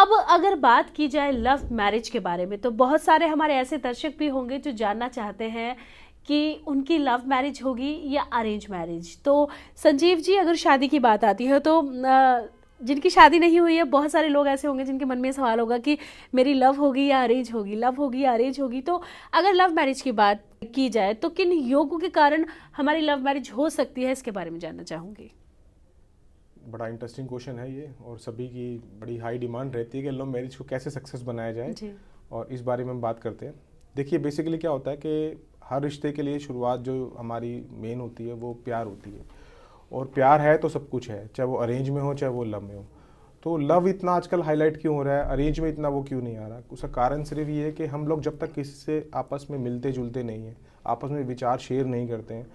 अब अगर बात की जाए लव मैरिज के बारे में, तो बहुत सारे हमारे ऐसे दर्शक भी होंगे जो जानना चाहते हैं कि उनकी लव मैरिज होगी या अरेंज मैरिज। तो संजीव जी, अगर शादी की बात आती है तो जिनकी शादी नहीं हुई है, बहुत सारे लोग ऐसे होंगे जिनके मन में सवाल होगा कि मेरी लव होगी या अरेंज होगी, लव होगी या अरेंज होगी। तो अगर लव मैरिज की बात की जाए तो किन योगों के कारण हमारी लव मैरिज हो सकती है, इसके बारे में जानना चाहूंगी। बड़ा इंटरेस्टिंग क्वेश्चन है ये, और सभी की बड़ी हाई डिमांड रहती है कि लव मैरिज को कैसे सक्सेस बनाया जाए, जी। और इस बारे में हम बात करते हैं। देखिए, बेसिकली क्या होता है कि हर रिश्ते के लिए शुरुआत जो हमारी मेन होती है वो प्यार होती है, और प्यार है तो सब कुछ है, चाहे वो अरेंज में हो चाहे वो लव में हो। तो लव इतना आजकल हाईलाइट क्यों हो रहा है, अरेंज में इतना वो क्यों नहीं आ रहा? उसका कारण सिर्फ ये है कि हम लोग जब तक किसी से आपस में मिलते जुलते नहीं हैं, आपस में विचार शेयर नहीं करते हैं,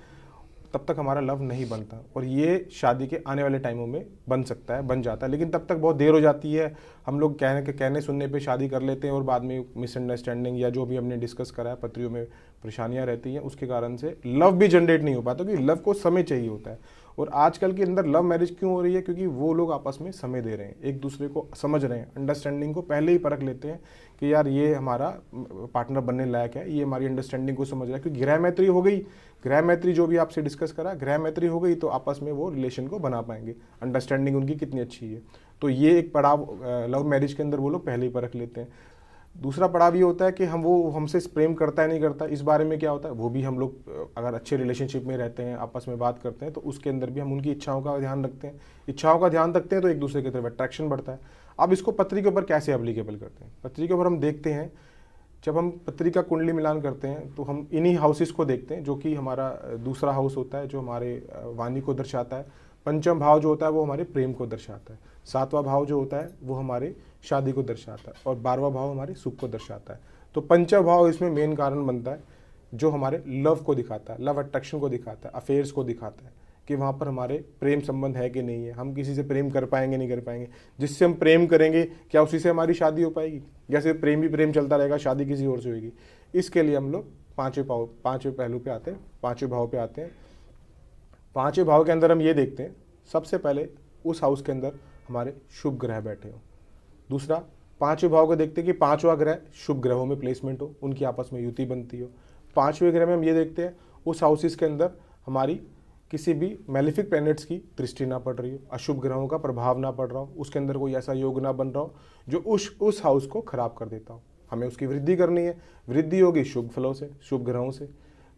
तब तक हमारा लव नहीं बनता। और ये शादी के आने वाले टाइमों में बन सकता है, बन जाता है, लेकिन तब तक बहुत देर हो जाती है। हम लोग कहने सुनने पे शादी कर लेते हैं, और बाद में मिसअंडरस्टैंडिंग या जो भी हमने डिस्कस करा है, पत्रियों में परेशानियां रहती हैं, उसके कारण से लव भी जनरेट नहीं हो पाता, क्योंकि लव को समय चाहिए होता है। और आजकल के अंदर लव मैरिज क्यों हो रही है? क्योंकि वो लोग आपस में समय दे रहे हैं, एक दूसरे को समझ रहे हैं, अंडरस्टैंडिंग को पहले ही परख लेते हैं कि यार ये हमारा पार्टनर बनने लायक है, ये हमारी अंडरस्टैंडिंग को समझ रहा है। क्योंकि गृह मैत्री हो गई, गृह मैत्री जो भी आपसे डिस्कस करा, गृह मैत्री हो गई, तो आपस में वो रिलेशन को बना पाएंगे, अंडरस्टैंडिंग उनकी कितनी अच्छी है। तो ये एक पड़ाव लव मैरिज के अंदर वो लोग पहले ही परख लेते हैं। दूसरा पड़ाव ये होता है कि हम वो हमसे प्रेम करता है नहीं करता, इस बारे में क्या होता है, वो भी हम लोग अगर अच्छे रिलेशनशिप में रहते हैं, आपस में बात करते हैं, तो उसके अंदर भी हम उनकी इच्छाओं का ध्यान रखते हैं। इच्छाओं का ध्यान रखते हैं तो एक दूसरे की तरफ अट्रैक्शन बढ़ता है। अब इसको पत्री के ऊपर कैसे एप्लीकेबल करते हैं? पत्री के ऊपर हम देखते हैं, जब हम पत्री का कुंडली मिलान करते हैं तो हम इन्हीं हाउसेस को देखते हैं, जो कि हमारा दूसरा हाउस होता है जो हमारे वाणी को दर्शाता है। पंचम भाव जो होता है वो हमारे प्रेम को दर्शाता है। सातवां भाव जो होता है वो हमारे शादी को दर्शाता है, और 12वां भाव हमारे सुख को दर्शाता है। तो पंचम भाव इसमें मेन कारण बनता है, जो हमारे लव को दिखाता है, लव अट्रैक्शन को दिखाता है, अफेयर्स को दिखाता है कि वहाँ पर हमारे प्रेम संबंध है कि नहीं है, हम किसी से प्रेम कर पाएंगे नहीं कर पाएंगे, जिससे हम प्रेम करेंगे क्या उसी से हमारी शादी हो पाएगी, जैसे प्रेम ही प्रेम चलता रहेगा, शादी किसी और से होगी। इसके लिए हम लोग पांचवें पहलू पे आते हैं, पांचवें भाव पे आते हैं। पांचवें भाव के अंदर हम ये देखते हैं, सबसे पहले उस हाउस के अंदर हमारे शुभ ग्रह बैठे हो। दूसरा, पांचवें भाव को देखते हैं कि पांचवा ग्रह शुभ ग्रहों में प्लेसमेंट हो, उनकी आपस में युति बनती हो। पांचवें ग्रह में हम ये देखते हैं उस हाउसेस के अंदर हमारी किसी भी मेलिफिक प्लैनेट्स की दृष्टि ना पड़ रही हो, अशुभ ग्रहों का प्रभाव ना पड़ रहा हो, उसके अंदर कोई ऐसा योग ना बन रहा हो जो उस हाउस को खराब कर देता हो। हमें उसकी वृद्धि करनी है, वृद्धि होगी शुभ फलों से, शुभ ग्रहों से।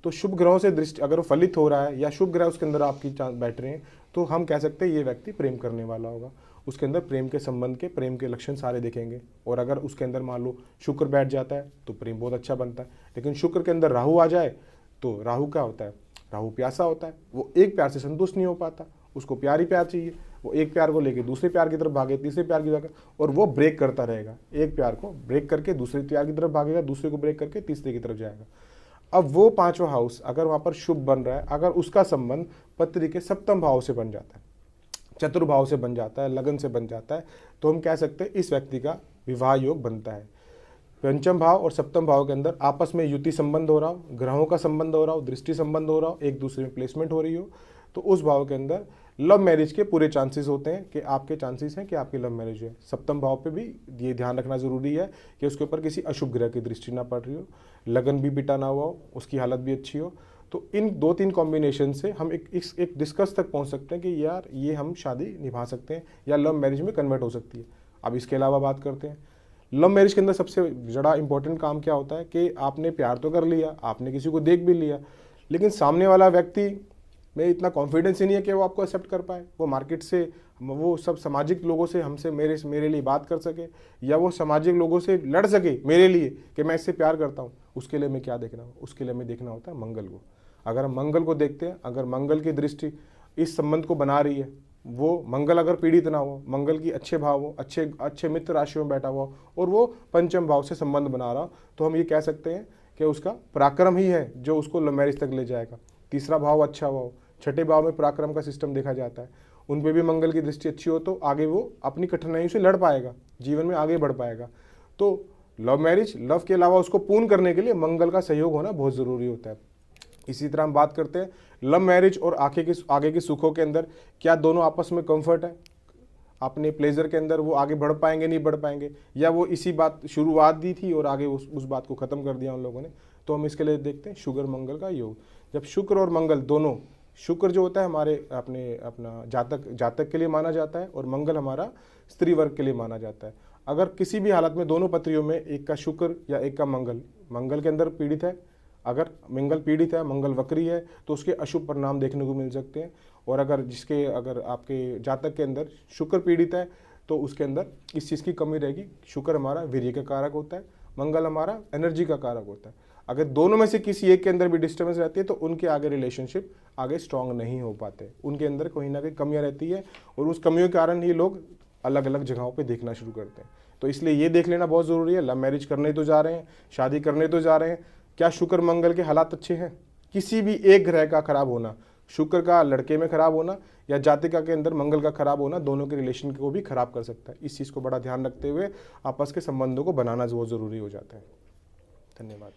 तो शुभ ग्रहों से दृष्टि अगर वो फलित हो रहा है या शुभ ग्रह उसके अंदर आपकी बैठ रहे हैं, तो हम कह सकते हैं ये व्यक्ति प्रेम करने वाला होगा। उसके अंदर प्रेम के संबंध के, प्रेम के लक्षण सारे दिखेंगे। और अगर उसके अंदर मान लो शुक्र बैठ जाता है तो प्रेम बहुत अच्छा बनता है। लेकिन शुक्र के अंदर राहु आ जाए तो राहु क्या होता है? राहु प्यासा होता है, वो एक प्यार से संतुष्ट नहीं हो पाता, उसको प्यार ही प्यार चाहिए। वो एक प्यार को लेके दूसरे प्यार की तरफ भागे, तीसरे प्यार की तरफ, और वो ब्रेक करता रहेगा। एक प्यार को ब्रेक करके दूसरे प्यार की तरफ भागेगा, दूसरे को ब्रेक करके तीसरे की तरफ जाएगा। अब वो पांचवा हाउस अगर वहां पर शुभ बन रहा है, अगर उसका संबंध पत्री के सप्तम भाव से बन जाता है, चतुर्भाव से बन जाता है, लगन से बन जाता है, तो हम कह सकते हैं इस व्यक्ति का विवाह योग बनता है। पंचम भाव और सप्तम भाव के अंदर आपस में युति संबंध हो रहा हो, ग्रहों का संबंध हो रहा हो, दृष्टि संबंध हो रहा हो, एक दूसरे में प्लेसमेंट हो रही हो, तो उस भाव के अंदर लव मैरिज के पूरे चांसेस होते हैं कि आपके चांसेस हैं कि आपकी लव मैरिज है। सप्तम भाव पे भी ये ध्यान रखना जरूरी है कि उसके ऊपर किसी अशुभ ग्रह की दृष्टि ना पड़ रही हो, लगन भी बिटा ना हुआ हो, उसकी हालत भी अच्छी हो। तो इन 2-3 कॉम्बिनेशन से हम एक डिस्कस तक पहुंच सकते हैं कि यार ये हम शादी निभा सकते हैं या लव मैरिज में कन्वर्ट हो सकती है। अब इसके अलावा बात करते हैं लव मैरिज के अंदर सबसे बड़ा इंपॉर्टेंट काम क्या होता है कि आपने प्यार तो कर लिया, आपने किसी को देख भी लिया, लेकिन सामने वाला व्यक्ति में इतना कॉन्फिडेंस ही नहीं है कि वो आपको एक्सेप्ट कर पाए, वो मार्केट से, वो सब सामाजिक लोगों से हमसे मेरे लिए बात कर सके, या वो सामाजिक लोगों से लड़ सके मेरे लिए कि मैं इससे प्यार करता हूँ। उसके लिए मैं क्या देखना हो? उसके लिए हमें देखना होता है मंगल को। अगर हम मंगल को देखते हैं, अगर मंगल की दृष्टि इस संबंध को बना रही है, वो मंगल अगर पीड़ित ना हो, मंगल की अच्छे भाव हो, अच्छे मित्र राशियों में बैठा हुआ हो, और वो पंचम भाव से संबंध बना रहा हो, तो हम ये कह सकते हैं कि उसका पराक्रम ही है जो उसको लव मैरिज तक ले जाएगा। तीसरा भाव अच्छा हुआ हो, छठे भाव में पराक्रम का सिस्टम देखा जाता है, उन पे भी मंगल की दृष्टि अच्छी हो तो आगे वो अपनी कठिनाइयों से लड़ पाएगा, जीवन में आगे बढ़ पाएगा। तो लव मैरिज, लव के अलावा उसको पूर्ण करने के लिए मंगल का सहयोग होना बहुत ज़रूरी होता है। इसी तरह हम बात करते हैं लव मैरिज और आगे के सुखों के अंदर, क्या दोनों आपस में कंफर्ट है? अपने प्लेजर के अंदर वो आगे बढ़ पाएंगे नहीं बढ़ पाएंगे, या वो इसी बात शुरुआत दी थी और आगे उस बात को ख़त्म कर दिया उन लोगों ने। तो हम इसके लिए देखते हैं शुक्र मंगल का योग। जब शुक्र और मंगल दोनों, शुक्र जो होता है हमारे अपना जातक के लिए माना जाता है और मंगल हमारा स्त्री वर्ग के लिए माना जाता है। अगर किसी भी हालत में दोनों पत्रियों में एक का शुक्र या एक का मंगल के अंदर पीड़ित है, अगर मंगल पीड़ित है, मंगल वक्री है, तो उसके अशुभ परिणाम देखने को मिल सकते हैं। और अगर आपके जातक के अंदर शुक्र पीड़ित है तो उसके अंदर इस चीज़ की कमी रहेगी। शुक्र हमारा वीर्य का कारक होता है, मंगल हमारा एनर्जी का कारक होता है। अगर दोनों में से किसी एक के अंदर भी डिस्टर्बेंस रहती है तो उनके आगे रिलेशनशिप आगे स्ट्रांग नहीं हो पाते, उनके अंदर कहीं ना कहीं कमियां रहती है और उस कमियों के कारण ही लोग अलग अलग जगहों पे देखना शुरू करते हैं। तो इसलिए ये देख लेना बहुत ज़रूरी है, लव मैरिज करने तो जा रहे हैं, शादी करने तो जा रहे हैं, क्या शुक्र मंगल के हालात अच्छे हैं। किसी भी एक ग्रह का खराब होना, शुक्र का लड़के में खराब होना या जातिका के अंदर मंगल का खराब होना, दोनों के रिलेशन को भी खराब कर सकता है। इस चीज़ को बड़ा ध्यान रखते हुए आपस के संबंधों को बनाना बहुत ज़रूरी हो जाता है। धन्यवाद।